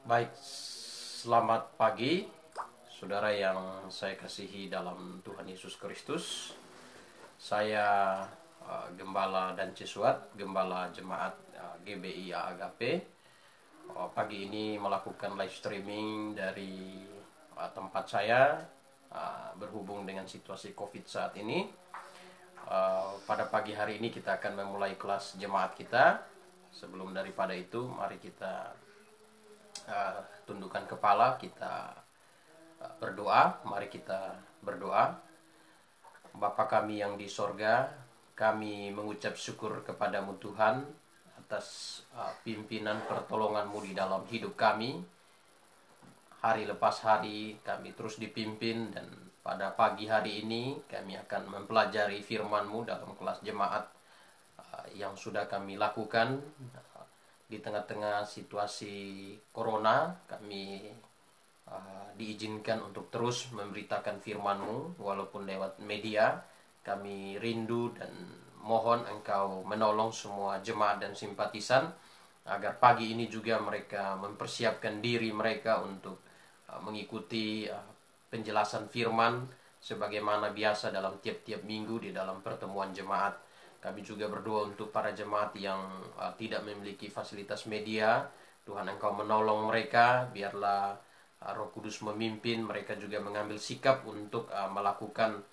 Baik, selamat pagi saudara yang saya kasihi dalam Tuhan Yesus Kristus. Saya Gembala dan Cisuat, Gembala Jemaat GBI Agape. Pagi ini melakukan live streaming dari tempat saya berhubung dengan situasi COVID saat ini. Pada pagi hari ini kita akan memulai kelas jemaat kita. Sebelum daripada itu, mari kita tundukkan kepala, kita berdoa. Mari kita berdoa. Bapa kami yang di sorga, kami mengucap syukur kepadamu Tuhan atas pimpinan pertolonganmu di dalam hidup kami. Hari lepas hari kami terus dipimpin, dan pada pagi hari ini kami akan mempelajari firman-Mu dalam kelas jemaat yang sudah kami lakukan. Di tengah-tengah situasi corona, kami diizinkan untuk terus memberitakan firman-Mu walaupun lewat media. Kami rindu dan mohon Engkau menolong semua jemaat dan simpatisan agar pagi ini juga mereka mempersiapkan diri mereka untuk mengikuti penjelasan firman sebagaimana biasa dalam tiap-tiap minggu di dalam pertemuan jemaat. Kami juga berdoa untuk para jemaat yang tidak memiliki fasilitas media. Tuhan, Engkau menolong mereka, biarlah Roh Kudus memimpin mereka juga mengambil sikap untuk melakukan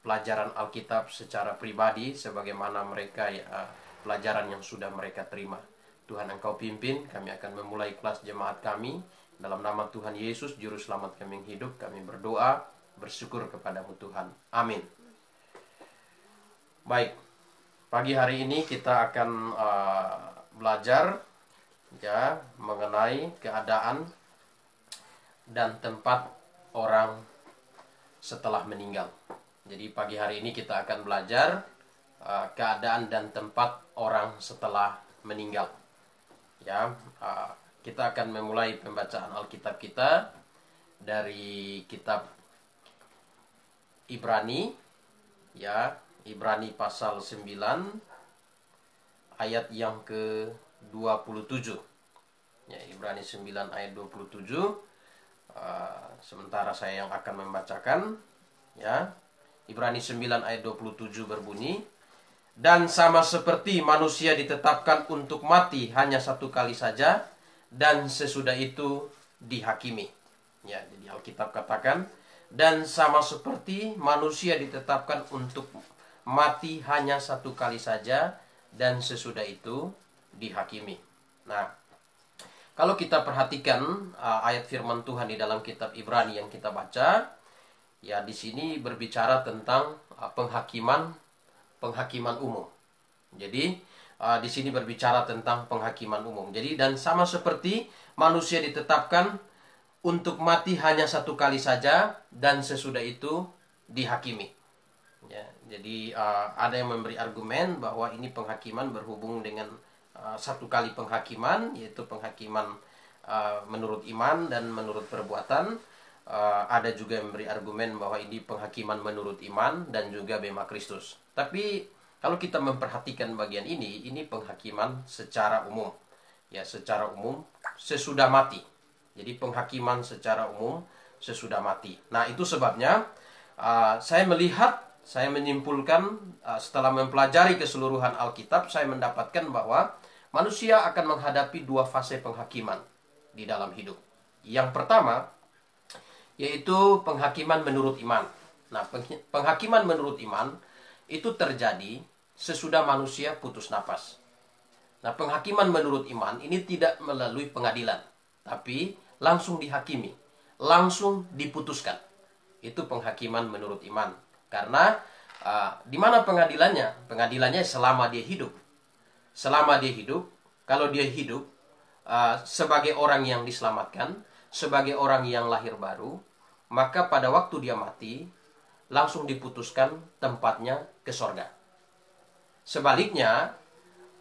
pelajaran Alkitab secara pribadi sebagaimana mereka pelajaran yang sudah mereka terima. Tuhan, Engkau pimpin, kami akan memulai kelas jemaat kami. Dalam nama Tuhan Yesus, Juru Selamat kami yang hidup, kami berdoa, bersyukur kepadamu Tuhan. Amin. Baik, pagi hari ini kita akan belajar mengenai keadaan dan tempat orang setelah meninggal. Jadi pagi hari ini kita akan belajar keadaan dan tempat orang setelah meninggal. Kita akan memulai pembacaan Alkitab kita dari kitab Ibrani, Ibrani pasal 9 ayat yang ke-27. Ibrani 9 ayat 27. Sementara saya yang akan membacakan. Ibrani 9 ayat 27 berbunyi, dan sama seperti manusia ditetapkan untuk mati hanya satu kali saja, dan sesudah itu dihakimi. Jadi Alkitab katakan, dan sama seperti manusia ditetapkan untuk mati hanya satu kali saja, dan sesudah itu dihakimi. Nah, kalau kita perhatikan ayat firman Tuhan di dalam kitab Ibrani yang kita baca, di sini berbicara tentang penghakiman umum. Jadi di sini berbicara tentang penghakiman umum. Jadi, dan sama seperti manusia ditetapkan untuk mati hanya satu kali saja, dan sesudah itu dihakimi. Jadi ada yang memberi argumen bahwa ini penghakiman berhubung dengan satu kali penghakiman, yaitu penghakiman menurut iman dan menurut perbuatan. Ada juga yang memberi argumen bahwa ini penghakiman menurut iman dan juga bema Kristus. Tapi kalau kita memperhatikan bagian ini penghakiman secara umum. Secara umum sesudah mati. Jadi penghakiman secara umum sesudah mati. Nah, itu sebabnya saya menyimpulkan setelah mempelajari keseluruhan Alkitab, saya mendapatkan bahwa manusia akan menghadapi dua fase penghakiman di dalam hidup. Yang pertama yaitu penghakiman menurut iman. Nah, penghakiman menurut iman itu terjadi sesudah manusia putus napas. Nah, penghakiman menurut iman ini tidak melalui pengadilan, tapi langsung dihakimi, langsung diputuskan. Itu penghakiman menurut iman. Karena di mana pengadilannya? Pengadilannya selama dia hidup. Selama dia hidup, kalau dia hidup sebagai orang yang diselamatkan, sebagai orang yang lahir baru, maka pada waktu dia mati, langsung diputuskan tempatnya ke sorga. Sebaliknya,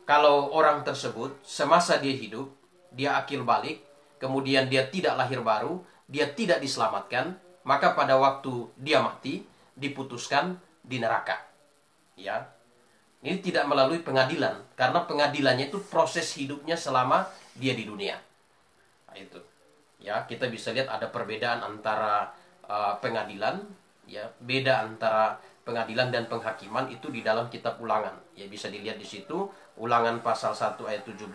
kalau orang tersebut semasa dia hidup, dia akil balik, kemudian dia tidak lahir baru, dia tidak diselamatkan, maka pada waktu dia mati, diputuskan di neraka. Ini tidak melalui pengadilan, karena pengadilannya itu proses hidupnya selama dia di dunia. Nah, itu. Ya, kita bisa lihat ada perbedaan antara pengadilan, ya, beda antara pengadilan dan penghakiman itu di dalam kitab Ulangan. Ya, bisa dilihat di situ, Ulangan pasal 1 ayat 17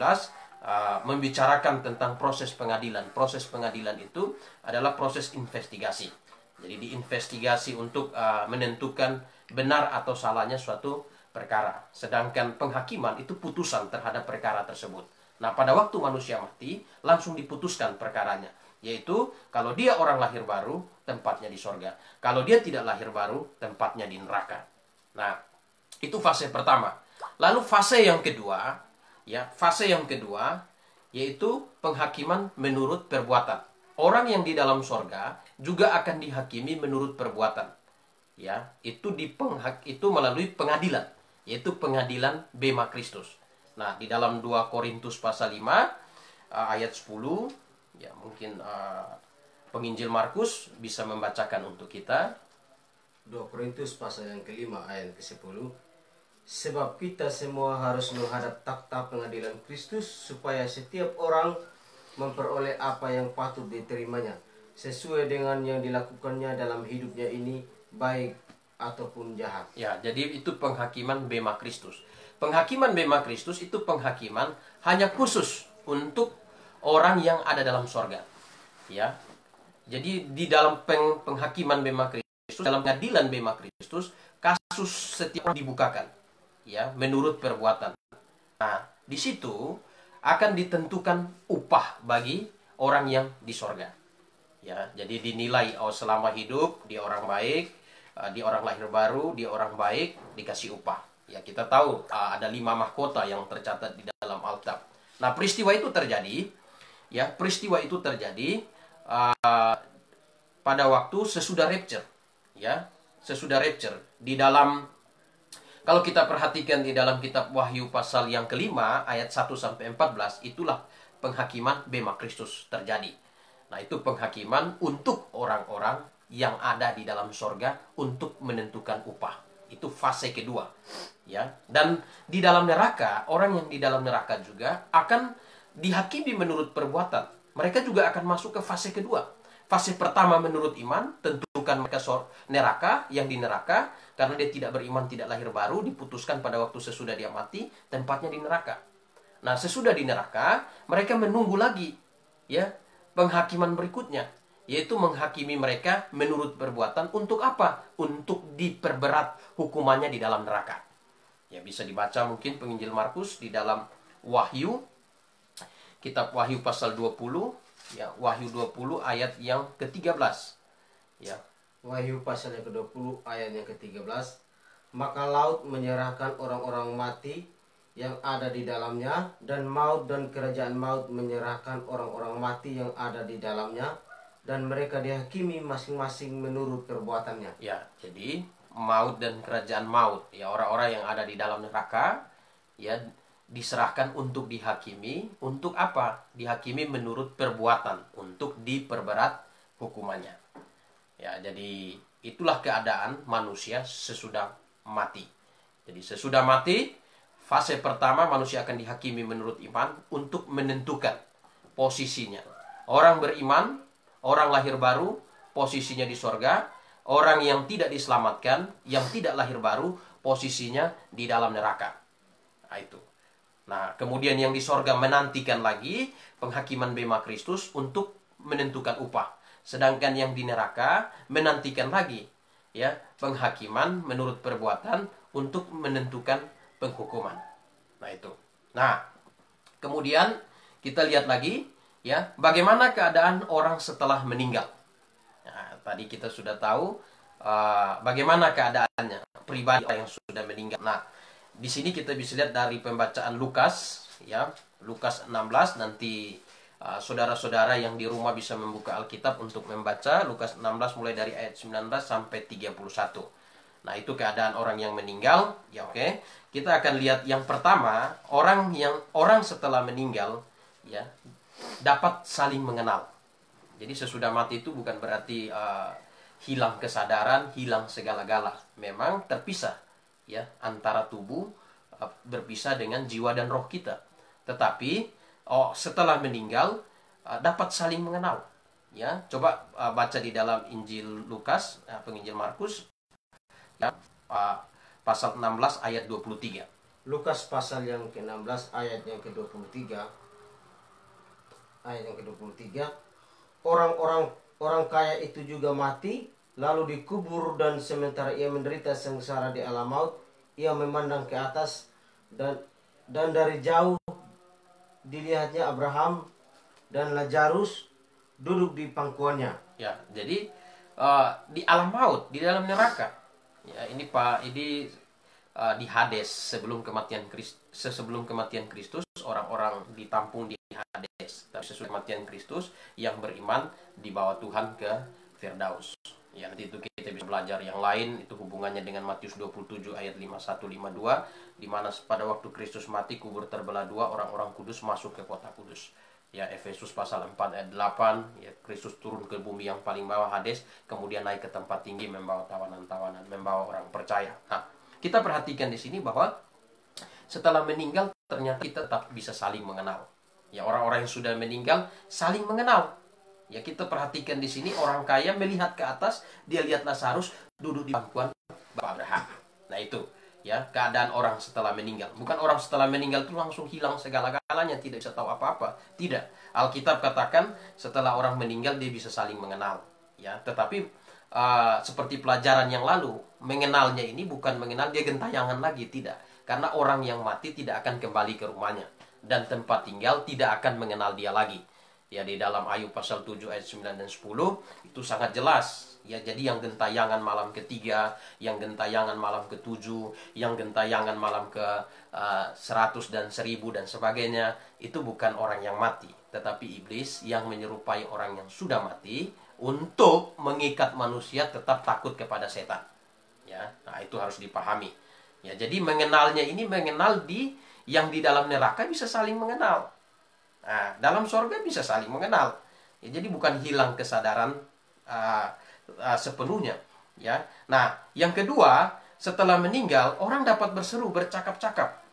membicarakan tentang proses pengadilan. Proses pengadilan itu adalah proses investigasi. Jadi diinvestigasi untuk menentukan benar atau salahnya suatu perkara. Sedangkan penghakiman itu putusan terhadap perkara tersebut. Nah, pada waktu manusia mati, langsung diputuskan perkaranya. Yaitu, kalau dia orang lahir baru, tempatnya di sorga. Kalau dia tidak lahir baru, tempatnya di neraka. Nah, itu fase pertama. Lalu fase yang kedua, ya, fase yang kedua, yaitu penghakiman menurut perbuatan. Orang yang di dalam sorga juga akan dihakimi menurut perbuatan. Ya, itu melalui pengadilan, yaitu pengadilan bema Kristus. Nah, di dalam 2 Korintus pasal 5 ayat 10, ya mungkin penginjil Markus bisa membacakan untuk kita. 2 Korintus pasal yang kelima ayat ke-10. Sebab kita semua harus menghadap takhta pengadilan Kristus, supaya setiap orang memperoleh apa yang patut diterimanya, sesuai dengan yang dilakukannya dalam hidupnya ini, baik ataupun jahat. Ya, jadi itu penghakiman bema Kristus. Penghakiman bema Kristus itu penghakiman hanya khusus untuk orang yang ada dalam sorga. Ya, jadi di dalam penghakiman bema Kristus, dalam pengadilan bema Kristus, kasus setiap orang dibukakan, ya, menurut perbuatan. Nah, di situ akan ditentukan upah bagi orang yang di sorga. Ya, jadi dinilai selama hidup dia orang baik, dia orang lahir baru, dia orang baik, dikasih upah. Ya, kita tahu ada 5 mahkota yang tercatat di dalam Alkitab. Nah, peristiwa itu terjadi, ya, peristiwa itu terjadi pada waktu sesudah rapture, ya, sesudah rapture. Di dalam, kalau kita perhatikan di dalam kitab Wahyu pasal yang kelima ayat 1 sampai 14, itulah penghakiman bema Kristus terjadi. Nah, itu penghakiman untuk orang-orang yang ada di dalam sorga untuk menentukan upah. Itu fase kedua, ya. Dan di dalam neraka, orang yang di dalam neraka juga akan dihakimi menurut perbuatan. Mereka juga akan masuk ke fase kedua. Fase pertama menurut iman, tentukan mereka neraka, yang di neraka karena dia tidak beriman, tidak lahir baru, diputuskan pada waktu sesudah dia mati, tempatnya di neraka. Nah, sesudah di neraka, mereka menunggu lagi, ya, penghakiman berikutnya, yaitu menghakimi mereka menurut perbuatan. Untuk apa? Untuk diperberat hukumannya di dalam neraka. Ya, bisa dibaca mungkin penginjil Markus di dalam Wahyu, kitab Wahyu pasal 20, ya, Wahyu 20 ayat yang ke-13. Ya. Wahyu pasal yang ke-20 ayat yang ke-13. Maka laut menyerahkan orang-orang mati yang ada di dalamnya, dan maut dan kerajaan maut menyerahkan orang-orang mati yang ada di dalamnya, dan mereka dihakimi masing-masing menurut perbuatannya. Ya, jadi maut dan kerajaan maut, ya, orang-orang yang ada di dalam neraka, ya, diserahkan untuk dihakimi. Untuk apa? Dihakimi menurut perbuatan, untuk diperberat hukumannya. Ya, jadi itulah keadaan manusia sesudah mati. Jadi sesudah mati, fase pertama manusia akan dihakimi menurut iman untuk menentukan posisinya. Orang beriman, orang lahir baru, posisinya di sorga. Orang yang tidak diselamatkan, yang tidak lahir baru, posisinya di dalam neraka. Nah, itu. Nah, kemudian yang di sorga menantikan lagi penghakiman bema Kristus untuk menentukan upah. Sedangkan yang di neraka menantikan lagi, ya, penghakiman menurut perbuatan untuk menentukan penghukuman. Nah, itu. Nah, kemudian kita lihat lagi, ya, bagaimana keadaan orang setelah meninggal. Nah, tadi kita sudah tahu bagaimana keadaannya pribadi yang sudah meninggal. Nah, di sini kita bisa lihat dari pembacaan Lukas, ya, Lukas 16. Nanti saudara-saudara yang di rumah bisa membuka Alkitab untuk membaca Lukas 16 mulai dari ayat 19 sampai 31. Nah, itu keadaan orang yang meninggal, ya, oke. Kita akan lihat yang pertama, orang setelah meninggal, ya, dapat saling mengenal. Jadi sesudah mati itu bukan berarti hilang kesadaran, hilang segala-gala. Memang terpisah, ya, antara tubuh berpisah dengan jiwa dan roh kita. Tetapi setelah meninggal dapat saling mengenal. Ya, coba baca di dalam Injil Lukas, penginjil Markus, ya, pasal 16 ayat 23. Lukas pasal yang ke-16 ayat yang ke-23. Ayat yang ke-23. Orang kaya itu juga mati, lalu dikubur, dan sementara ia menderita sengsara di alam maut, ia memandang ke atas, dan dari jauh dilihatnya Abraham dan Lazarus duduk di pangkuannya. Ya, jadi di alam maut, di dalam neraka. Ya, ini Pak, ini di Hades sebelum kematian Kristus, orang-orang ditampung di Hades. Tapi sesudah kematian Kristus, yang beriman dibawa Tuhan ke Firdaus. Ya, nanti itu kita bisa belajar yang lain, itu hubungannya dengan Matius 27 ayat 51-52, di mana pada waktu Kristus mati, kubur terbelah dua, orang-orang kudus masuk ke kota kudus. Ya, Efesus pasal 4 ayat 8, ya, Kristus turun ke bumi yang paling bawah Hades, kemudian naik ke tempat tinggi membawa tawanan-tawanan, membawa orang percaya. Nah, kita perhatikan di sini bahwa setelah meninggal ternyata kita tetap bisa saling mengenal. Ya, orang-orang yang sudah meninggal saling mengenal. Ya, kita perhatikan di sini orang kaya melihat ke atas, dia lihat Lazarus duduk di pangkuan Bapak Abraham. Nah, itu ya keadaan orang setelah meninggal. Bukan orang setelah meninggal itu langsung hilang segala-galanya, tidak bisa tahu apa-apa. Tidak. Alkitab katakan setelah orang meninggal dia bisa saling mengenal. Ya, tetapi seperti pelajaran yang lalu, mengenalnya ini bukan mengenal dia gentayangan lagi, tidak. Karena orang yang mati tidak akan kembali ke rumahnya, dan tempat tinggal tidak akan mengenal dia lagi. Ya, di dalam Ayub pasal 7 ayat 9 dan 10 itu sangat jelas. Ya, jadi yang gentayangan malam ketiga, yang gentayangan malam ketujuh, yang gentayangan malam ke 100 dan 1000 dan sebagainya, itu bukan orang yang mati, tetapi iblis yang menyerupai orang yang sudah mati untuk mengikat manusia tetap takut kepada setan. Ya, nah itu harus dipahami. Ya, jadi mengenalnya ini mengenal yang di dalam neraka bisa saling mengenal. Nah, dalam sorga bisa saling mengenal. Ya, jadi bukan hilang kesadaran sepenuhnya. Ya, nah yang kedua, setelah meninggal orang dapat berseru, bercakap-cakap.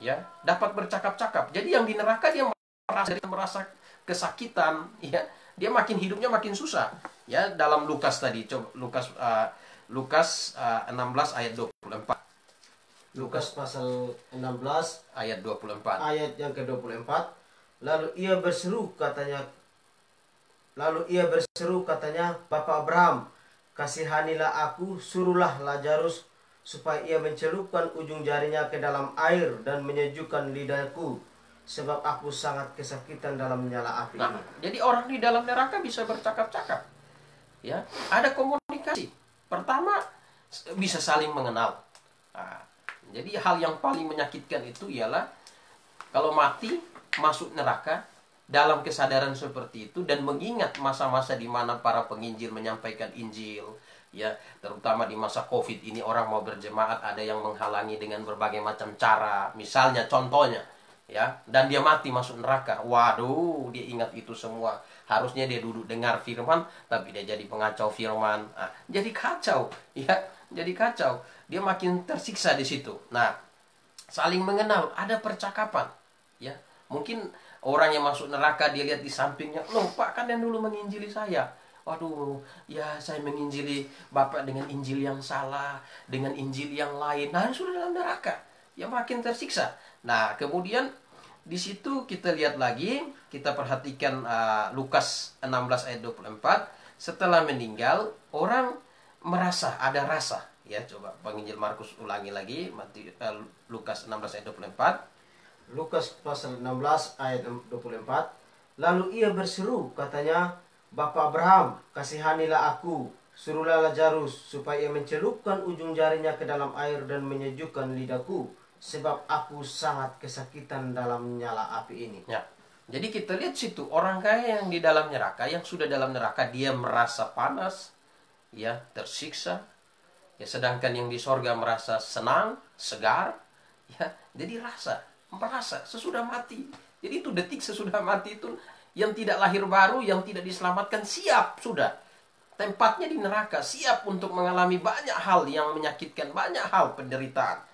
Ya, dapat bercakap-cakap. Jadi yang di neraka dia merasa kesakitan. Ya, dia makin hidupnya makin susah. Ya, dalam Lukas tadi, coba Lukas 16 ayat 24. Lukas pasal 16 ayat 24. Ayat yang ke-24. Lalu ia berseru katanya, Bapak Abraham, kasihanilah aku, suruhlah Lazarus supaya ia mencelupkan ujung jarinya ke dalam air dan menyejukkan lidahku, sebab aku sangat kesakitan dalam nyala api ini. Jadi orang di dalam neraka bisa bercakap-cakap. Ya, ada komunikasi. Pertama, bisa saling mengenal. Nah, jadi hal yang paling menyakitkan itu ialah kalau mati masuk neraka dalam kesadaran seperti itu dan mengingat masa-masa di mana para penginjil menyampaikan Injil, ya, terutama di masa Covid ini orang mau berjemaat ada yang menghalangi dengan berbagai macam cara, misalnya contohnya, ya, dan dia mati masuk neraka. Waduh, dia ingat itu semua. Harusnya dia duduk dengar firman, tapi dia jadi pengacau firman. Nah, jadi kacau, ya, jadi kacau. Dia makin tersiksa di situ. Nah, saling mengenal, ada percakapan, ya. Mungkin orang yang masuk neraka dia lihat di sampingnya, loh Pak kan yang dulu menginjili saya. Waduh, ya saya menginjili Bapak dengan Injil yang salah, dengan Injil yang lain. Nah, sudah dalam neraka, ya makin tersiksa. Nah, kemudian di situ kita lihat lagi, kita perhatikan Lukas 16 ayat 24. Setelah meninggal, orang merasa, ada rasa. Ya, coba penginjil Markus ulangi lagi, Lukas 16 ayat 24. Lukas pasal 16 ayat 24. Lalu ia berseru katanya, Bapak Abraham, kasihanilah aku, suruhlah Lazarus supaya ia mencelupkan ujung jarinya ke dalam air dan menyejukkan lidahku, sebab aku sangat kesakitan dalam nyala api ini. Ya, jadi kita lihat situ orang kaya yang di dalam neraka, yang sudah dalam neraka, dia merasa panas, ya, tersiksa. Ya, sedangkan yang di sorga merasa senang, segar. Ya, jadi merasa sesudah mati. Jadi itu detik sesudah mati itu yang tidak lahir baru, yang tidak diselamatkan, siap sudah. Tempatnya di neraka, siap untuk mengalami banyak hal yang menyakitkan, banyak hal penderitaan.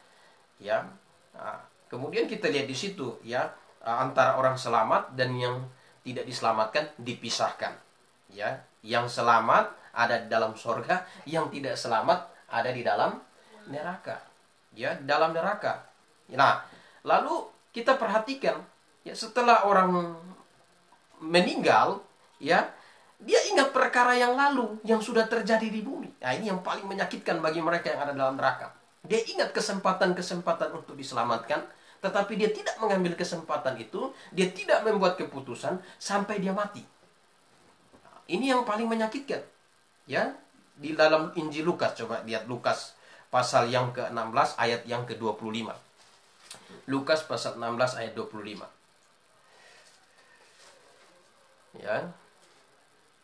Ya. Nah, kemudian kita lihat di situ, ya, antara orang selamat dan yang tidak diselamatkan dipisahkan. Ya, yang selamat ada di dalam sorga, yang tidak selamat ada di dalam neraka. Ya, dalam neraka. Nah, lalu kita perhatikan, ya, setelah orang meninggal, ya, dia ingat perkara yang lalu yang sudah terjadi di bumi. Nah, ini yang paling menyakitkan bagi mereka yang ada dalam neraka. Dia ingat kesempatan-kesempatan untuk diselamatkan, tetapi dia tidak mengambil kesempatan itu, dia tidak membuat keputusan sampai dia mati. Ini yang paling menyakitkan. Ya, di dalam Injil Lukas, coba lihat Lukas pasal yang ke-16 ayat yang ke-25. Lukas pasal 16 ayat 25. Ya.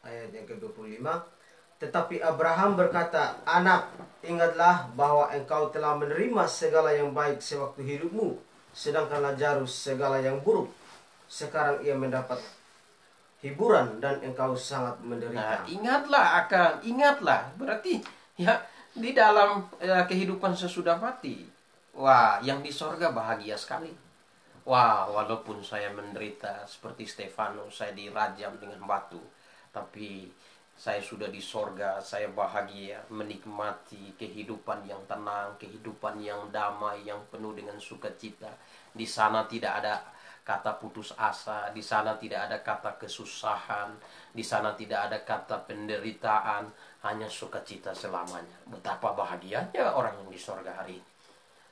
Ayat yang ke-25. Tetapi Abraham berkata, "Anak, ingatlah bahwa engkau telah menerima segala yang baik sewaktu hidupmu, sedangkan Lazarus segala yang buruk. Sekarang ia mendapat hiburan dan engkau sangat Nah, menderita." ingatlah. Berarti ya di dalam kehidupan sesudah mati. Wah, yang di sorga bahagia sekali. Wah, walaupun saya menderita seperti Stefanus, saya dirajam dengan batu, tapi saya sudah di sorga, saya bahagia menikmati kehidupan yang tenang, kehidupan yang damai, yang penuh dengan sukacita. Di sana tidak ada kata putus asa, di sana tidak ada kata kesusahan, di sana tidak ada kata penderitaan, hanya sukacita selamanya. Betapa bahagianya orang yang di sorga hari ini.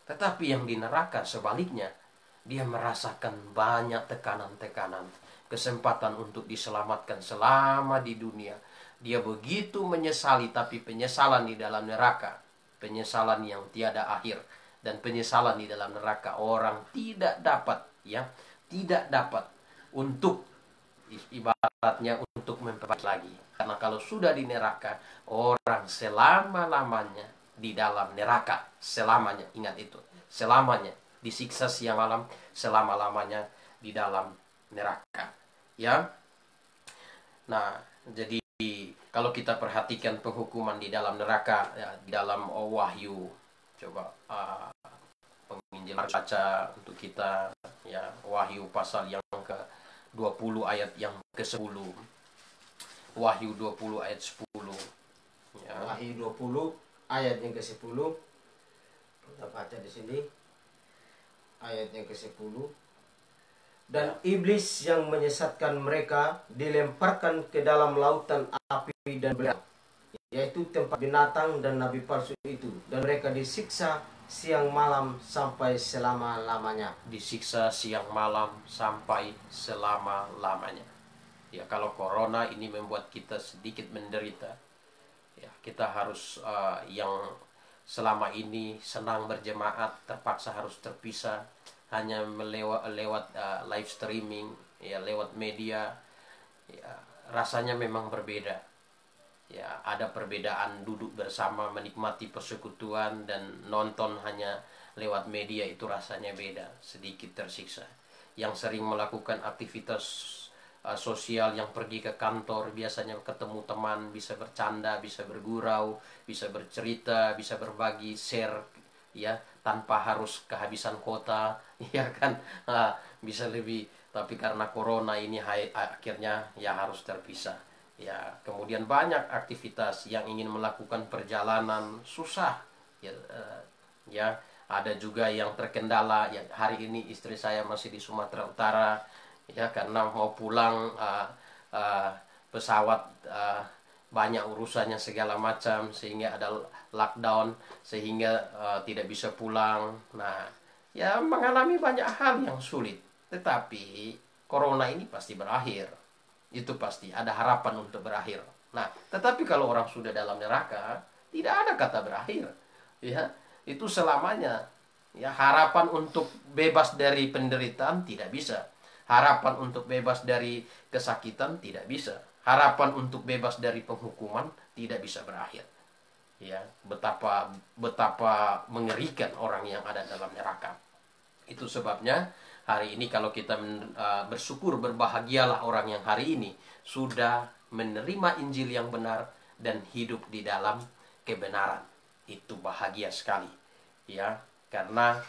Tetapi yang di neraka sebaliknya, dia merasakan banyak tekanan-tekanan, kesempatan untuk diselamatkan selama di dunia. Dia begitu menyesali, tapi penyesalan di dalam neraka, penyesalan yang tiada akhir, dan penyesalan di dalam neraka orang tidak dapat, ya, tidak dapat untuk ibaratnya untuk memperbaiki lagi. Karena kalau sudah di neraka, orang selama-lamanya di dalam neraka, selamanya, ingat itu, selamanya disiksa siang malam, selama-lamanya di dalam neraka. Ya. Nah, jadi kalau kita perhatikan penghukuman di dalam neraka, ya, di dalam Wahyu, coba penginjil baca untuk kita, ya, Wahyu pasal yang ke-20 ayat yang ke-10. Wahyu 20 ayat 10. Ya. Wahyu 20 ayat yang ke-10. Kita baca di sini ayat yang ke-10. Dan iblis yang menyesatkan mereka dilemparkan ke dalam lautan api dan belerang, yaitu tempat binatang dan nabi palsu itu, dan mereka disiksa siang malam sampai selama-lamanya. Disiksa siang malam sampai selama-lamanya. Ya, kalau corona ini membuat kita sedikit menderita, ya, kita harus yang selama ini senang berjemaat terpaksa harus terpisah hanya lewat live streaming, ya, lewat media. Ya, rasanya memang berbeda. Ya, ada perbedaan duduk bersama menikmati persekutuan dan nonton hanya lewat media, itu rasanya beda, sedikit tersiksa. Yang sering melakukan aktivitas sosial, yang pergi ke kantor, biasanya ketemu teman, bisa bercanda, bisa bergurau, bisa bercerita, bisa berbagi, share, ya, tanpa harus kehabisan kota, ya kan, bisa lebih. Tapi karena corona ini akhirnya ya harus terpisah. Ya, kemudian banyak aktivitas yang ingin melakukan perjalanan susah. Ya, ya, ada juga yang terkendala. Ya, hari ini istri saya masih di Sumatera Utara, ya, karena mau pulang uh, pesawat banyak urusannya segala macam, sehingga ada lockdown, sehingga tidak bisa pulang. Nah, ya, mengalami banyak hal yang sulit. Tetapi corona ini pasti berakhir, itu pasti ada harapan untuk berakhir. Nah, tetapi kalau orang sudah dalam neraka, tidak ada kata berakhir, ya, itu selamanya. Ya, harapan untuk bebas dari penderitaan tidak bisa, harapan untuk bebas dari kesakitan tidak bisa, harapan untuk bebas dari penghukuman tidak bisa berakhir. Ya, betapa betapa mengerikan orang yang ada dalam neraka. Itu sebabnya hari ini kalau kita bersyukur, berbahagialah orang yang hari ini sudah menerima Injil yang benar dan hidup di dalam kebenaran. Itu bahagia sekali, ya, karena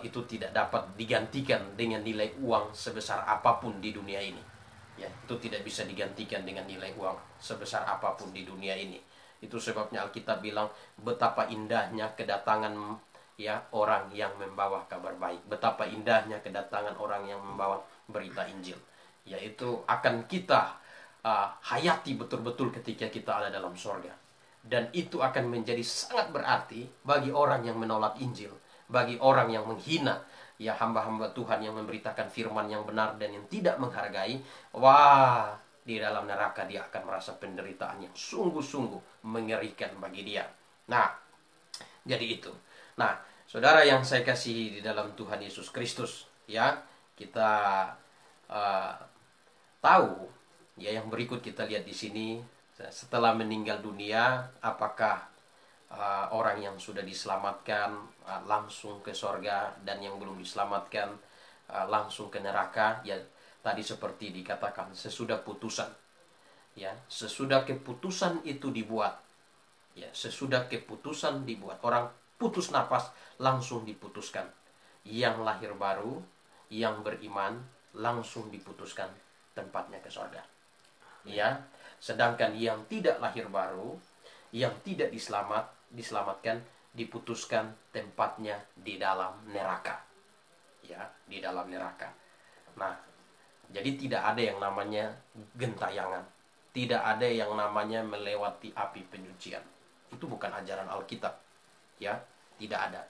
itu tidak dapat digantikan dengan nilai uang sebesar apapun di dunia ini. Ya, itu tidak bisa digantikan dengan nilai uang sebesar apapun di dunia ini. Itu sebabnya Alkitab bilang betapa indahnya kedatangan ya orang yang membawa kabar baik. Betapa indahnya kedatangan orang yang membawa berita Injil. Yaitu akan kita hayati betul-betul ketika kita ada dalam sorga. Dan itu akan menjadi sangat berarti bagi orang yang menolak Injil, bagi orang yang menghina ya hamba-hamba Tuhan yang memberitakan firman yang benar dan yang tidak menghargai. Wah, di dalam neraka dia akan merasa penderitaan yang sungguh-sungguh mengerikan bagi dia. Nah, jadi itu. Nah, saudara yang saya kasihi di dalam Tuhan Yesus Kristus, ya, kita uh, tahu ya yang berikut kita lihat di sini. Setelah meninggal dunia, apakah orang yang sudah diselamatkan langsung ke sorga, dan yang belum diselamatkan langsung ke neraka? Ya, tadi seperti dikatakan, sesudah putusan, ya, sesudah keputusan itu dibuat, ya, sesudah keputusan dibuat, orang putus napas langsung diputuskan. Yang lahir baru, yang beriman, langsung diputuskan tempatnya ke sorga, ya. Sedangkan yang tidak lahir baru, yang tidak diselamatkan, diputuskan tempatnya di dalam neraka, ya, di dalam neraka. Nah, jadi tidak ada yang namanya gentayangan, tidak ada yang namanya melewati api penyucian. Itu bukan ajaran Alkitab, ya, tidak ada,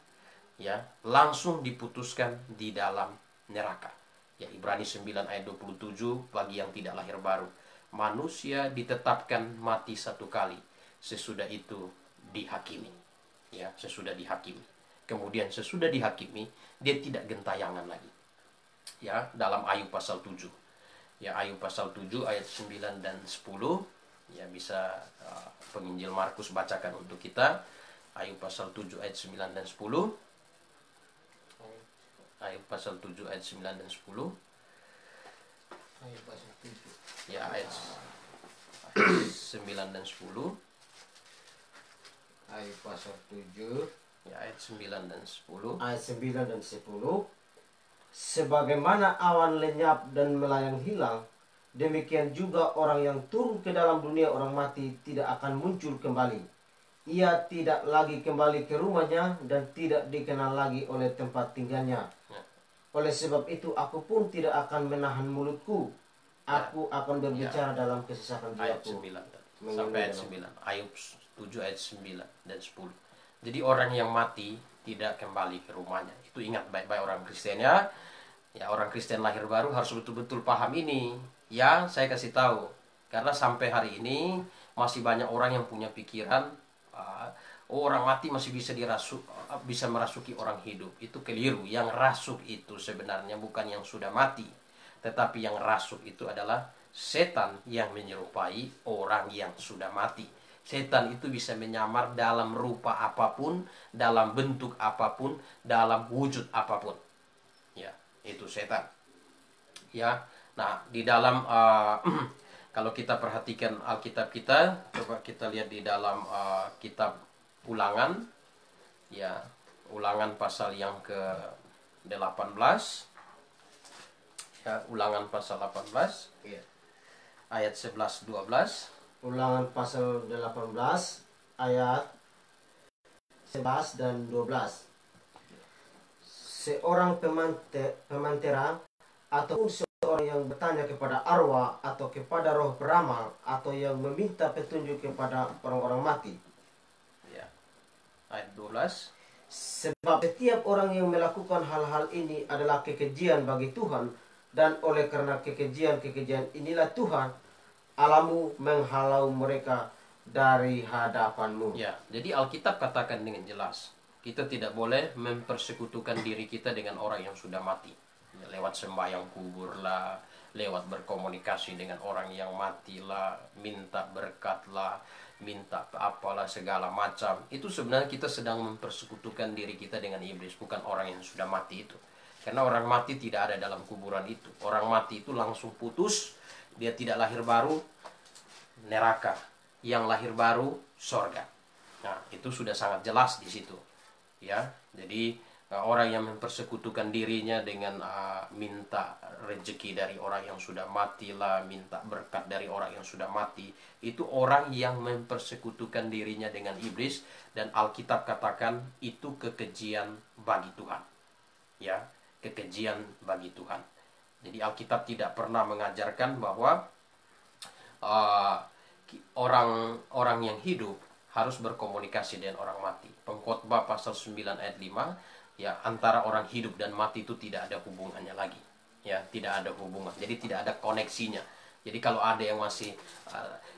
ya. Langsung diputuskan di dalam neraka. Ya, Ibrani 9 ayat 27, bagi yang tidak lahir baru, manusia ditetapkan mati satu kali, sesudah itu dihakimi. Ya, sesudah dihakimi. Kemudian sesudah dihakimi, dia tidak gentayangan lagi. Ya, dalam Ayub pasal 7. Ya, Ayub pasal 7 ayat 9 dan 10. Ya, bisa penginjil Markus bacakan untuk kita. Ayub pasal 7 ayat 9 dan 10. Ayub pasal 7 ayat 9 dan 10. Ayub pasal 7. Ya, ayat 9 dan 10. Ayub pasal 7. Ya, ayat 9 dan 10. Ayat 9 dan 10. Sebagaimana awan lenyap dan melayang hilang, demikian juga orang yang turun ke dalam dunia orang mati tidak akan muncul kembali. Ia tidak lagi kembali ke rumahnya dan tidak dikenal lagi oleh tempat tinggalnya. Oleh sebab itu aku pun tidak akan menahan mulutku. Aku akan berbicara dalam kesesakan Ayat jiwaku. 9 sampai ayat 9. Ayub 7 ayat 9 dan 10. Jadi orang yang mati tidak kembali ke rumahnya. Itu ingat baik-baik orang Kristen, ya. Ya, orang Kristen lahir baru harus betul-betul paham ini. Ya, saya kasih tahu. Karena sampai hari ini masih banyak orang yang punya pikiran orang mati masih bisa merasuki orang hidup. Itu keliru. Yang rasuk itu sebenarnya bukan yang sudah mati, tetapi yang rasuk itu adalah setan yang menyerupai orang yang sudah mati. Setan itu bisa menyamar dalam rupa apapun, dalam bentuk apapun, dalam wujud apapun. Ya, itu setan. Ya. Nah, di dalam kalau kita perhatikan Alkitab kita, coba kita lihat di dalam kitab Ulangan, ya, Ulangan pasal yang ke-18. Ya, Ulangan pasal 18. Ya. Ayat 11 12. Ulangan pasal 18 ayat 11 dan 12. Seorang pemantera ataupun seorang yang bertanya kepada arwah atau kepada roh peramal atau yang meminta petunjuk kepada orang-orang mati. Ya. Ayat 12. Sebab setiap orang yang melakukan hal-hal ini adalah kekejian bagi Tuhan, dan oleh karena kekejian-kekejian inilah Tuhan Allahmu menghalau mereka dari hadapanmu. Ya, jadi Alkitab katakan dengan jelas, kita tidak boleh mempersekutukan diri kita dengan orang yang sudah mati. Ya, lewat sembahyang kubur lah, lewat berkomunikasi dengan orang yang mati lah, minta berkat lah, minta apalah segala macam. Itu sebenarnya kita sedang mempersekutukan diri kita dengan iblis, bukan orang yang sudah mati itu. Karena orang mati tidak ada dalam kuburan itu. Orang mati itu langsung putus, dia tidak lahir baru, neraka. Yang lahir baru, sorga. Nah, itu sudah sangat jelas di situ. Ya, jadi orang yang mempersekutukan dirinya dengan minta rezeki dari orang yang sudah mati lah, minta berkat dari orang yang sudah mati, itu orang yang mempersekutukan dirinya dengan iblis, dan Alkitab katakan itu kekejian bagi Tuhan. Ya, kekejian bagi Tuhan. Jadi Alkitab tidak pernah mengajarkan bahwa orang yang hidup harus berkomunikasi dengan orang mati. Pengkhotbah pasal 9 ayat 5, ya, antara orang hidup dan mati itu tidak ada hubungannya lagi. Ya, tidak ada hubungan. Jadi tidak ada koneksinya. Jadi kalau ada yang masih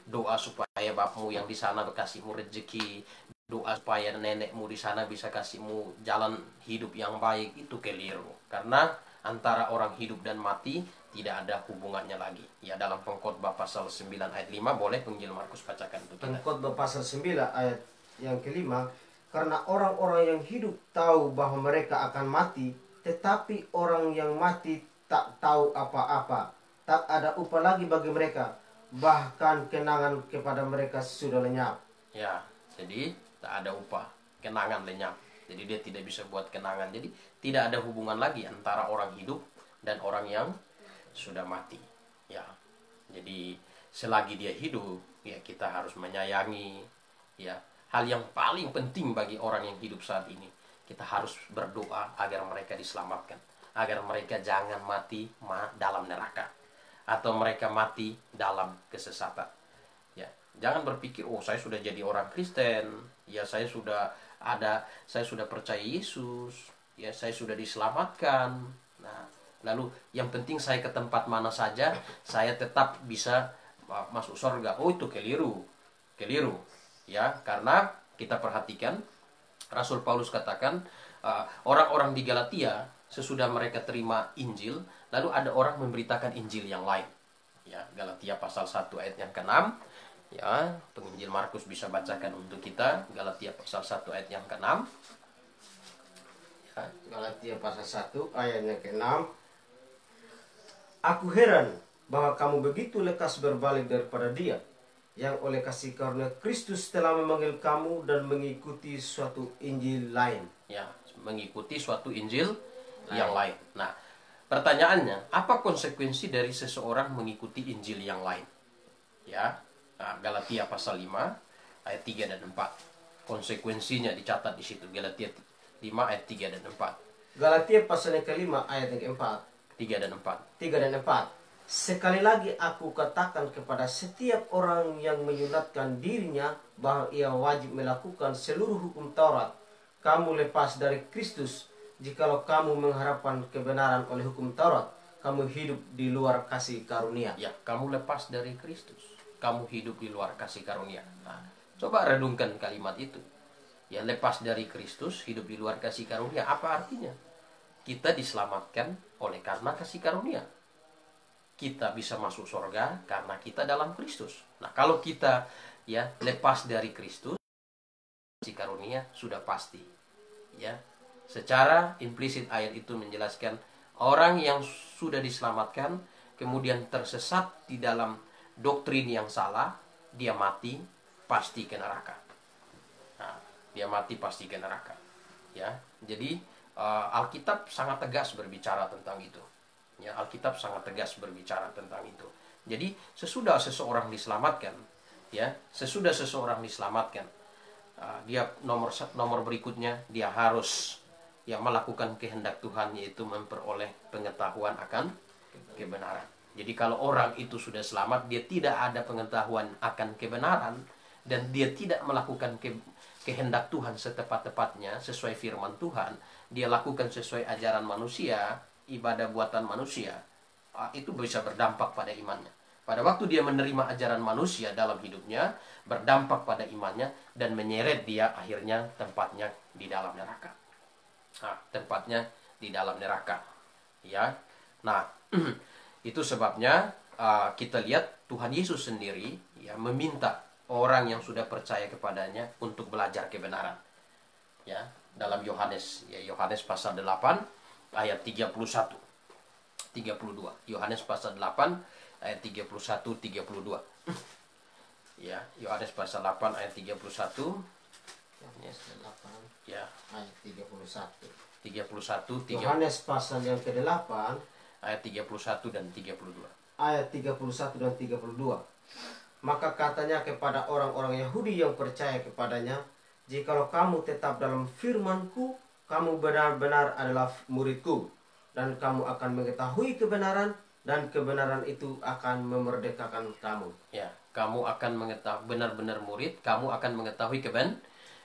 doa supaya bapakmu yang di sana kasihmu rezeki, doa supaya nenekmu di sana bisa kasihmu jalan hidup yang baik, itu keliru. Karena antara orang hidup dan mati tidak ada hubungannya lagi. Ya, dalam Pengkhotbah pasal 9 ayat 5, boleh Penginjil Markus bacakan untuk kita. Pengkhotbah pasal 9 ayat yang kelima, karena orang-orang yang hidup tahu bahwa mereka akan mati, tetapi orang yang mati tak tahu apa-apa. Tak ada upah lagi bagi mereka, bahkan kenangan kepada mereka sudah lenyap. Ya, jadi tak ada upah, kenangan lenyap. Jadi dia tidak bisa buat kenangan. Jadi tidak ada hubungan lagi antara orang hidup dan orang yang sudah mati. Ya, jadi selagi dia hidup, ya kita harus menyayangi. Ya, hal yang paling penting bagi orang yang hidup saat ini, kita harus berdoa agar mereka diselamatkan, agar mereka jangan mati dalam neraka, atau mereka mati dalam kesesatan. Ya, jangan berpikir, oh saya sudah jadi orang Kristen, ya saya sudah percaya Yesus, ya saya sudah diselamatkan. Nah, lalu yang penting saya ke tempat mana saja, saya tetap bisa masuk surga. Oh, itu keliru. Ya, karena kita perhatikan Rasul Paulus katakan orang-orang di Galatia sesudah mereka terima Injil, lalu ada orang memberitakan Injil yang lain. Ya, Galatia pasal 1 ayat yang ke-6. Ya, Penginjil Markus bisa bacakan untuk kita Galatia pasal 1 ayat yang ke-6. Ya, Galatia pasal 1 ayat yang ke-6. Aku heran bahwa kamu begitu lekas berbalik daripada Dia, yang oleh kasih karunia Kristus telah memanggil kamu dan mengikuti suatu Injil lain. Ya, mengikuti suatu Injil yang lain. Nah, pertanyaannya, apa konsekuensi dari seseorang mengikuti Injil yang lain? Ya, Galatia pasal 5 ayat 3 dan 4. Konsekuensinya dicatat di situ, Galatia 5 ayat 3 dan 4. Galatia pasal yang ke-5 ayat yang ke-4. 3 dan 4. 3 dan 4. Sekali lagi aku katakan kepada setiap orang yang menyunatkan dirinya bahwa ia wajib melakukan seluruh hukum Taurat. Kamu lepas dari Kristus. Jikalau kamu mengharapkan kebenaran oleh hukum Taurat, kamu hidup di luar kasih karunia. Ya, kamu lepas dari Kristus, kamu hidup di luar kasih karunia. Nah, coba renungkan kalimat itu. Ya, lepas dari Kristus, hidup di luar kasih karunia. Apa artinya? Kita diselamatkan oleh karena kasih karunia. Kita bisa masuk surga karena kita dalam Kristus. Nah, kalau kita ya lepas dari Kristus, kasih karunia sudah pasti. Ya, secara implisit ayat itu menjelaskan orang yang sudah diselamatkan kemudian tersesat di dalam doktrin yang salah, dia mati pasti ke neraka. Nah, dia mati pasti ke neraka. Ya, jadi Alkitab sangat tegas berbicara tentang itu. Ya, Alkitab sangat tegas berbicara tentang itu. Jadi sesudah seseorang diselamatkan, ya, dia nomor berikutnya dia harus ya melakukan kehendak Tuhan, yaitu memperoleh pengetahuan akan kebenaran. Jadi kalau orang itu sudah selamat, dia tidak ada pengetahuan akan kebenaran dan dia tidak melakukan kehendak Tuhan setepat-tepatnya sesuai firman Tuhan, dia lakukan sesuai ajaran manusia, ibadah buatan manusia, itu bisa berdampak pada imannya. Pada waktu dia menerima ajaran manusia dalam hidupnya, berdampak pada imannya dan menyeret dia akhirnya tempatnya di dalam neraka. Nah, tempatnya di dalam neraka. Ya, nah itu sebabnya kita lihat Tuhan Yesus sendiri ya meminta orang yang sudah percaya kepadanya untuk belajar kebenaran. Ya, dalam Yohanes pasal 8 ayat 31 32. Yohanes pasal 8 ayat 31 32. Ya, Yohanes pasal 8 ayat 31. Yohanes 8 Ya, ayat 31. 31, Yohanes pasal yang ke-8 ayat 31 dan 32. ayat 31 dan 32. Maka katanya kepada orang-orang Yahudi yang percaya kepadanya, jikalau kamu tetap dalam firman-Ku, kamu benar-benar adalah murid-Ku, dan kamu akan mengetahui kebenaran, dan kebenaran itu akan memerdekakan kamu. Ya, kamu akan mengetahui, benar-benar murid, kamu akan mengetahui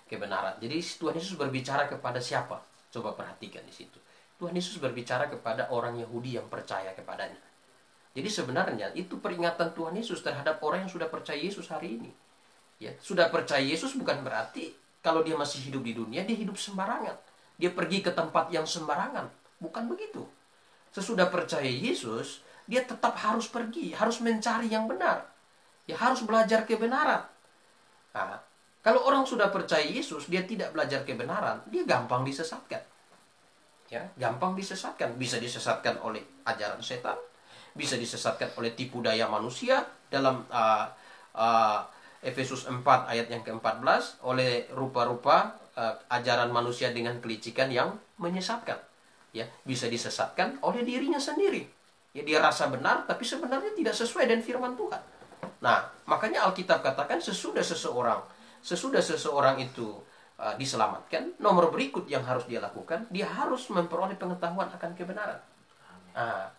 kebenaran. Jadi Tuhan Yesus berbicara kepada siapa? Coba perhatikan di situ. Tuhan Yesus berbicara kepada orang Yahudi yang percaya kepadanya. Jadi sebenarnya itu peringatan Tuhan Yesus terhadap orang yang sudah percaya Yesus hari ini. Ya, sudah percaya Yesus bukan berarti kalau dia masih hidup di dunia dia hidup sembarangan. Dia pergi ke tempat yang sembarangan. Bukan begitu. Sesudah percaya Yesus, dia tetap harus pergi, harus mencari yang benar. Ya, harus belajar kebenaran. Nah, kalau orang sudah percaya Yesus, dia tidak belajar kebenaran, dia gampang disesatkan. Ya, gampang disesatkan. Bisa disesatkan oleh ajaran setan, bisa disesatkan oleh tipu daya manusia dalam Efesus 4 ayat yang ke-14, oleh rupa-rupa ajaran manusia dengan kelicikan yang menyesatkan. Ya, bisa disesatkan oleh dirinya sendiri. Ya, dia rasa benar tapi sebenarnya tidak sesuai dengan firman Tuhan. Nah, makanya Alkitab katakan sesudah seseorang itu diselamatkan, nomor berikut yang harus dia lakukan, dia harus memperoleh pengetahuan akan kebenaran.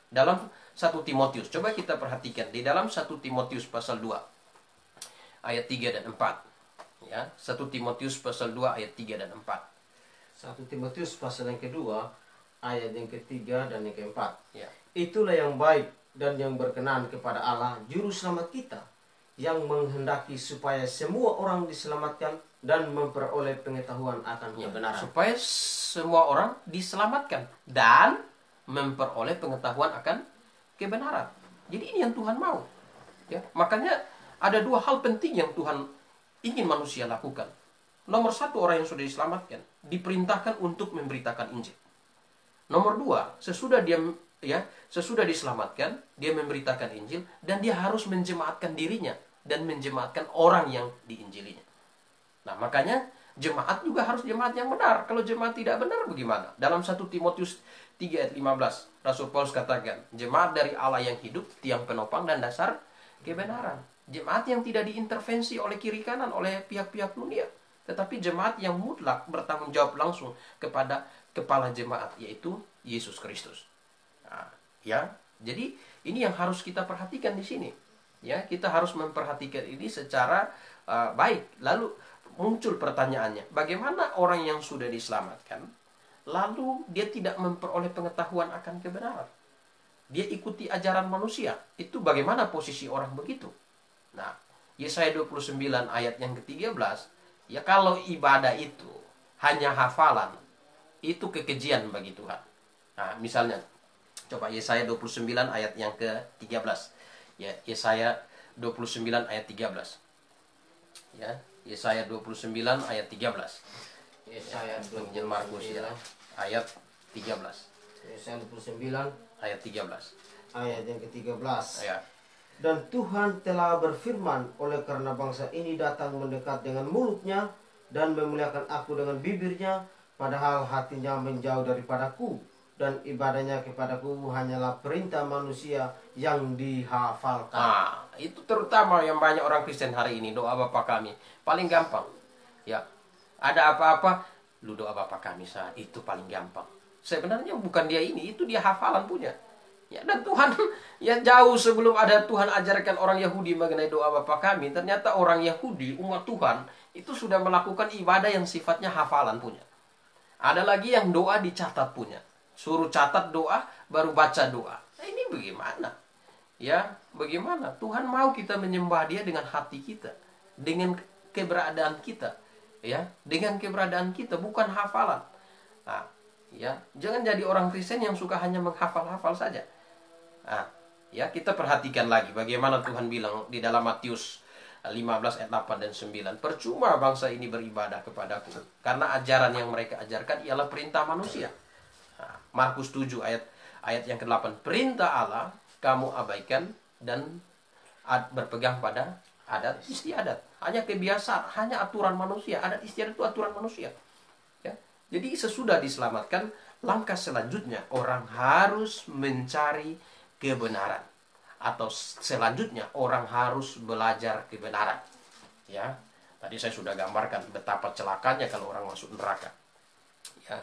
Dalam 1 Timotius, coba kita perhatikan di dalam 1 Timotius pasal 2 ayat 3 dan 4. Ya, 1 Timotius pasal 2 ayat 3 dan 4. 1 Timotius pasal yang kedua ayat yang ketiga dan yang keempat. Ya. Itulah yang baik dan yang berkenan kepada Allah juru selamat kita, yang menghendaki supaya semua orang diselamatkan dan memperoleh pengetahuan akan kebenaran. Supaya semua orang diselamatkan dan memperoleh pengetahuan akan kebenaran. Jadi ini yang Tuhan mau. Ya, makanya ada dua hal penting yang Tuhan ingin manusia lakukan. Nomor satu, orang yang sudah diselamatkan diperintahkan untuk memberitakan Injil. Nomor dua, sesudah diselamatkan, dia memberitakan Injil dan dia harus menjemaatkan dirinya dan menjemaatkan orang yang diinjilinya. Nah, makanya jemaat juga harus jemaat yang benar. Kalau jemaat tidak benar bagaimana? Dalam 1 Timotius 3 ayat 15, Rasul Paulus katakan, jemaat dari Allah yang hidup, tiang penopang dan dasar kebenaran. Jemaat yang tidak diintervensi oleh kiri kanan, oleh pihak-pihak dunia. Tetapi jemaat yang mutlak bertanggung jawab langsung kepada kepala jemaat, yaitu Yesus Kristus. Nah, ya, jadi ini yang harus kita perhatikan di sini. Ya, kita harus memperhatikan ini secara baik. Lalu muncul pertanyaannya, bagaimana orang yang sudah diselamatkan, lalu dia tidak memperoleh pengetahuan akan kebenaran? Dia ikuti ajaran manusia. Itu bagaimana posisi orang begitu? Nah, Yesaya 29 ayat yang ke-13, ya kalau ibadah itu hanya hafalan, itu kekejian bagi Tuhan. Nah, misalnya, coba Yesaya 29 ayat yang ke-13. Ya, Yesaya 29 ayat 13. Ya, Yesaya 29 ayat 13. Yesaya Injil Markus ya, ayat 13. Yesaya 29 Ayat 13. ayat yang ke-13. Ya. Dan Tuhan telah berfirman, oleh karena bangsa ini datang mendekat dengan mulutnya dan memuliakan aku dengan bibirnya, padahal hatinya menjauh daripadaku, dan ibadahnya kepadaku hanyalah perintah manusia yang dihafalkan. Nah, itu terutama yang banyak orang Kristen hari ini, doa Bapa kami. Paling gampang. Ya, ada apa-apa, lu doa Bapa kami saat itu paling gampang. Sebenarnya bukan dia ini, itu dia hafalan punya. Ya, dan Tuhan, ya jauh sebelum ada Tuhan ajarkan orang Yahudi mengenai doa Bapa kami, ternyata orang Yahudi, umat Tuhan, itu sudah melakukan ibadah yang sifatnya hafalan punya. Ada lagi yang doa dicatat punya. Suruh catat doa, baru baca doa. Nah, ini bagaimana? Ya, bagaimana? Tuhan mau kita menyembah Dia dengan hati kita, dengan keberadaan kita, ya, dengan keberadaan kita, bukan hafalan. Nah, ya, jangan jadi orang Kristen yang suka hanya menghafal-hafal saja. Nah, ya, kita perhatikan lagi bagaimana Tuhan bilang di dalam Matius 15 ayat 8 dan 9. Percuma bangsa ini beribadah kepadaku, karena ajaran yang mereka ajarkan ialah perintah manusia. Nah, Markus 7 ayat yang ke-8. Perintah Allah kamu abaikan dan berpegang pada adat istiadat. Hanya kebiasaan, hanya aturan manusia. Adat istiadat itu aturan manusia. Ya. Jadi sesudah diselamatkan, langkah selanjutnya orang harus mencari kebenaran, atau selanjutnya orang harus belajar kebenaran. Ya, tadi saya sudah gambarkan betapa celakanya kalau orang masuk neraka. Ya,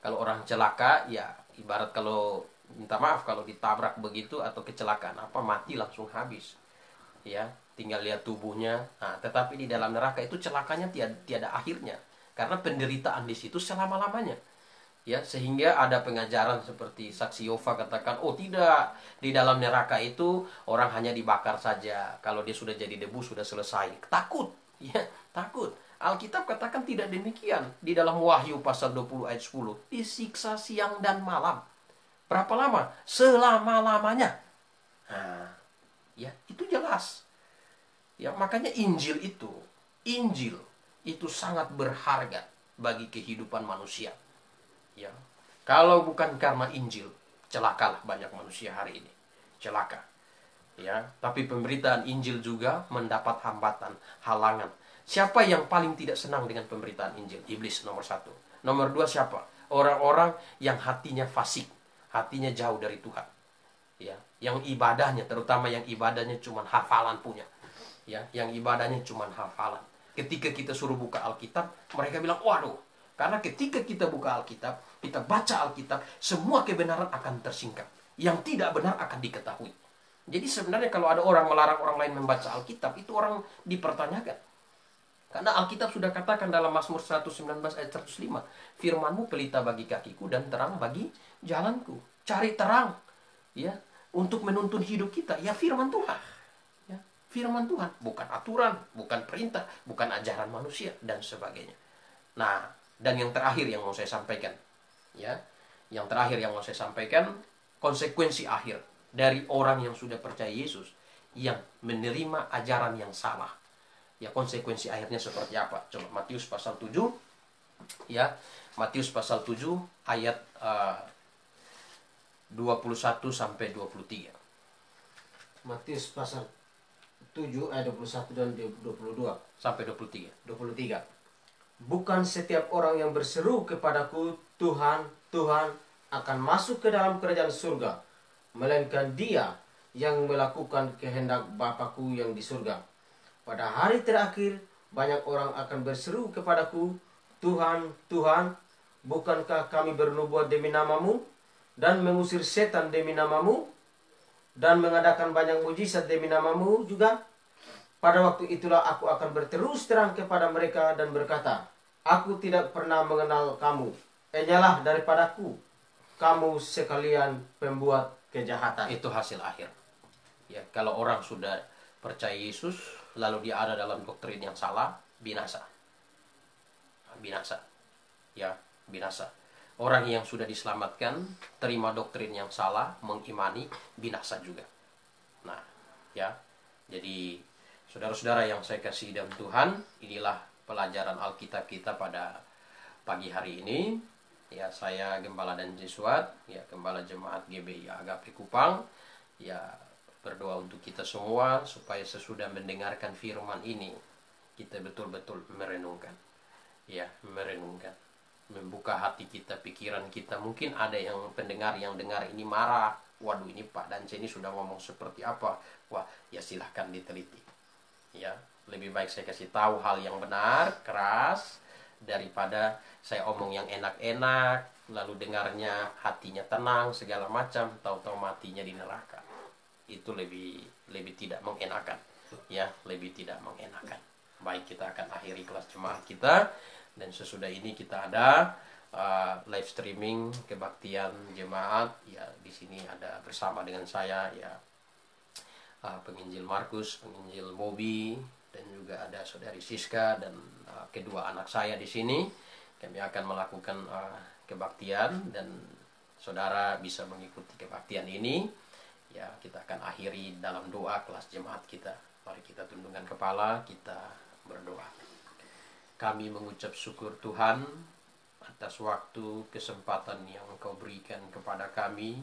kalau orang celaka, ya ibarat kalau, minta maaf kalau ditabrak begitu atau kecelakaan apa, mati langsung habis. Ya, tinggal lihat tubuhnya. Nah, tetapi di dalam neraka itu celakanya tiada akhirnya, karena penderitaan di situ selama-lamanya. Ya, sehingga ada pengajaran seperti saksi Yehova katakan, oh tidak, di dalam neraka itu orang hanya dibakar saja, kalau dia sudah jadi debu sudah selesai. Takut, ya, takut. Alkitab katakan tidak demikian. Di dalam Wahyu pasal 20 ayat 10, disiksa siang dan malam. Berapa lama? Selama-lamanya. Nah, ya, itu jelas. Ya, makanya Injil itu sangat berharga bagi kehidupan manusia. Ya, kalau bukan karena Injil, celakalah banyak manusia hari ini. Celaka. Ya, tapi pemberitaan Injil juga mendapat hambatan, halangan. Siapa yang paling tidak senang dengan pemberitaan Injil? Iblis nomor satu. Nomor dua siapa? Orang-orang yang hatinya fasik, hatinya jauh dari Tuhan. Ya, yang ibadahnya, terutama yang ibadahnya cuma hafalan punya. Ya, yang ibadahnya cuma hafalan. Ketika kita suruh buka Alkitab, mereka bilang, waduh, karena ketika kita buka Alkitab, kita baca Alkitab, semua kebenaran akan tersingkap. Yang tidak benar akan diketahui. Jadi sebenarnya kalau ada orang melarang orang lain membaca Alkitab, itu orang dipertanyakan. Karena Alkitab sudah katakan dalam Mazmur 119 ayat 105, firman-Mu pelita bagi kakiku dan terang bagi jalanku. Cari terang, ya, untuk menuntun hidup kita, ya firman Tuhan. Ya, firman Tuhan, bukan aturan, bukan perintah, bukan ajaran manusia dan sebagainya. Nah, dan yang terakhir yang mau saya sampaikan, ya, yang terakhir yang mau saya sampaikan, konsekuensi akhir dari orang yang sudah percaya Yesus yang menerima ajaran yang salah. Ya, konsekuensi akhirnya seperti apa? Coba Matius pasal 7, ya, Matius pasal 7 ayat 21 sampai 23. Matius pasal 7 ayat 21 dan 22 sampai 23. 23. Bukan setiap orang yang berseru kepadaku, Tuhan, Tuhan, akan masuk ke dalam kerajaan surga, melainkan dia yang melakukan kehendak Bapakku yang di surga. Pada hari terakhir, banyak orang akan berseru kepadaku, Tuhan, Tuhan, bukankah kami bernubuat demi namamu, dan mengusir setan demi namamu, dan mengadakan banyak mujizat demi namamu juga? Pada waktu itulah aku akan berterus terang kepada mereka dan berkata, aku tidak pernah mengenal kamu. Enyalah daripadaku, kamu sekalian pembuat kejahatan. Itu hasil akhir. Ya, kalau orang sudah percaya Yesus, lalu dia ada dalam doktrin yang salah, binasa. Binasa. Ya, binasa. Orang yang sudah diselamatkan, terima doktrin yang salah, mengimani, binasa juga. Nah, ya. Jadi, saudara-saudara yang saya kasih dalam Tuhan, inilah pelajaran Alkitab kita pada pagi hari ini. Ya, saya Gembala dan Jesuat, ya, Gembala Jemaat GBI Agape Kupang. Ya, berdoa untuk kita semua supaya sesudah mendengarkan firman ini kita betul-betul merenungkan. Ya, merenungkan. Membuka hati kita, pikiran kita. Mungkin ada yang pendengar yang dengar ini marah. Waduh, ini Pak Dance ini sudah ngomong seperti apa? Wah, ya silahkan diteliti. Ya, lebih baik saya kasih tahu hal yang benar, keras, daripada saya omong yang enak-enak, lalu dengarnya hatinya tenang segala macam, tahu-tahu matinya di neraka. Itu lebih tidak mengenakan. Ya, lebih tidak mengenakan. Baik, kita akan akhiri kelas jemaat kita, dan sesudah ini kita ada live streaming kebaktian jemaat. Ya, di sini ada bersama dengan saya, ya, penginjil Markus, penginjil Bobby, dan juga ada saudari Siska dan kedua anak saya di sini. Kami akan melakukan kebaktian dan saudara bisa mengikuti kebaktian ini. Ya, kita akan akhiri dalam doa kelas jemaat kita. Mari kita tundukkan kepala, kita berdoa. Kami mengucap syukur Tuhan atas waktu, kesempatan yang Engkau berikan kepada kami,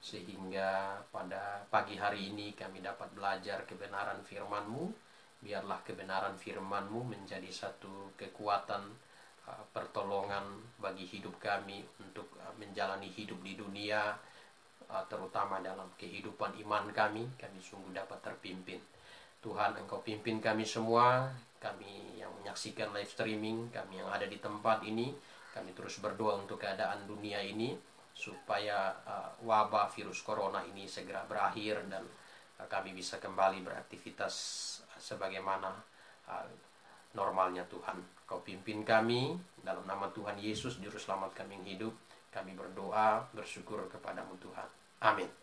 sehingga pada pagi hari ini kami dapat belajar kebenaran firman-Mu. Biarlah kebenaran firman-Mu menjadi satu kekuatan pertolongan bagi hidup kami untuk menjalani hidup di dunia, terutama dalam kehidupan iman kami sungguh dapat terpimpin. Tuhan, Engkau pimpin kami semua, kami yang menyaksikan live streaming, kami yang ada di tempat ini. Kami terus berdoa untuk keadaan dunia ini, supaya wabah virus corona ini segera berakhir dan kami bisa kembali beraktivitas sebagaimana normalnya. Tuhan, Kau pimpin kami dalam nama Tuhan Yesus, Juru Selamat kami yang hidup. Kami berdoa, bersyukur kepadamu Tuhan. Amin.